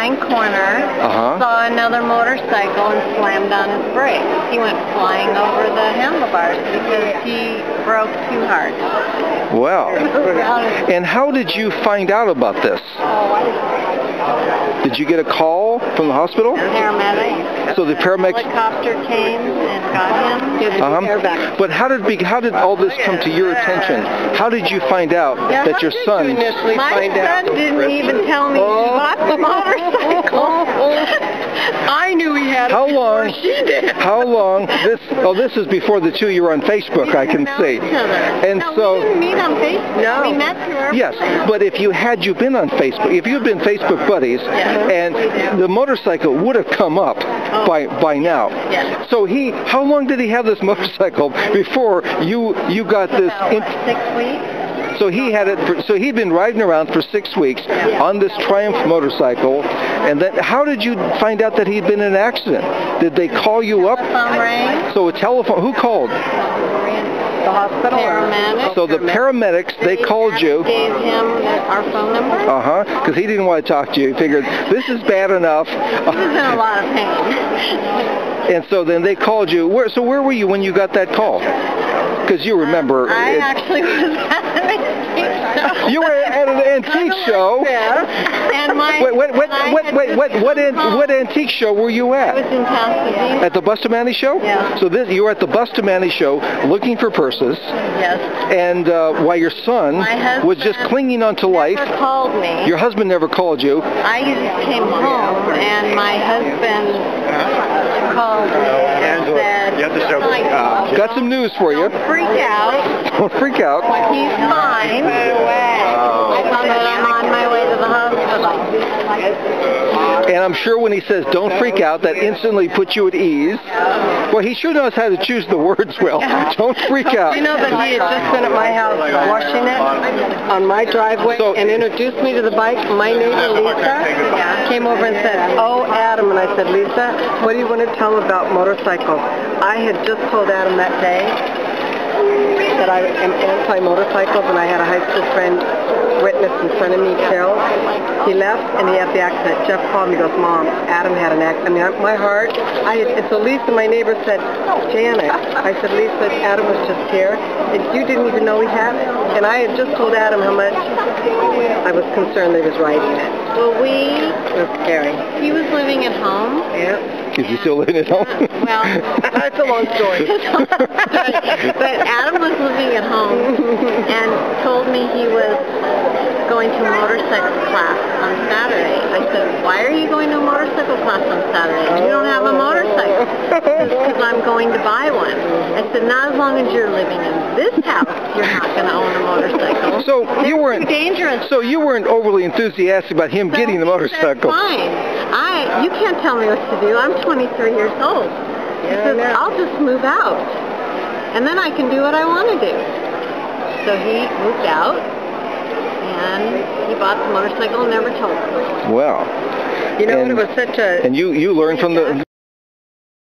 blind corner, saw another motorcycle and slammed on his brakes. He went flying over the handlebars because he broke too hard. Wow. And how did you find out about this? Did you get a call from the hospital? Paramedics. So the paramedics... Helicopter came and got him. But how did all this come to your attention? How did you find out that your son... My son didn't even tell me he bought the motorcycle. I knew he had it before she did. How long? This is before the two of you were on Facebook, I can see. And so... we didn't meet on Facebook. No. We met through our Yes, but if you had been on Facebook, if you had been Facebook buddies, and the motorcycle would have come up by now. Yes. So how long did he have this motorcycle before you got this? 6 weeks. So he had it. So he'd been riding around for 6 weeks on this Triumph motorcycle, and then how did you find out that he'd been in an accident? Did they call you up? Telephone rang. So a telephone. Who called? The hospital. Paramedics. So the paramedics, they called you. Gave him our phone number. Because he didn't want to talk to you. He figured this is bad enough. He was in a lot of pain. And so then they called you. Where were you when you got that call? Because you remember. I actually was at an antique show. You were at an antique show. And what antique show were you at? I was in Pasadena. At the Bustamante show? Yeah. So you were at the Bustamante show looking for purses. Yes. And while your son was just clinging on to life. Never called me. Your husband never called you. I just came home and my husband called me and said, got some news for you. Don't freak out. Don't freak out. He's fine. I thought that I'm on my way to the hospital. And I'm sure when he says, don't freak out, that instantly puts you at ease. Well, he sure knows how to choose the words well. Don't freak out. You know that he had just been at my house washing it on my driveway and introduced me to the bike. My neighbor, Lisa, came over and said, "Oh, Adam." And I said, "Lisa, what do you want to tell him about motorcycles?" I had just told Adam that day that I am anti-motorcycles, and I had a high school friend witness in front of me killed. He left and he had the accident. Jeff called me, goes, "Mom, Adam had an accident." I mean, my heart, and so Lisa, my neighbor, said, "Janet," I said, "Lisa, Adam was just here, and you didn't even know he had it." And I had just told Adam how much I was concerned that he was riding it. Well, it was scary. He was living at home. Yeah. Is he still living at home? Well, that's a long story. But Adam was living at home and told me he was going to a motorcycle class on Saturday. I said, "Why are you going to a motorcycle class on Saturday? You don't have a motorcycle." Because I'm going to buy one. I said, "Not as long as you're living in this house, you're not going to own a motorcycle." So you weren't dangerous. So you weren't overly enthusiastic about him getting the motorcycle. Fine. You can't tell me what to do. I'm 23 years old. He says, "I'll just move out, and then I can do what I want to do." So he moved out, and he bought the motorcycle and never told me. Wow. You know, it was such a... And you learned from the...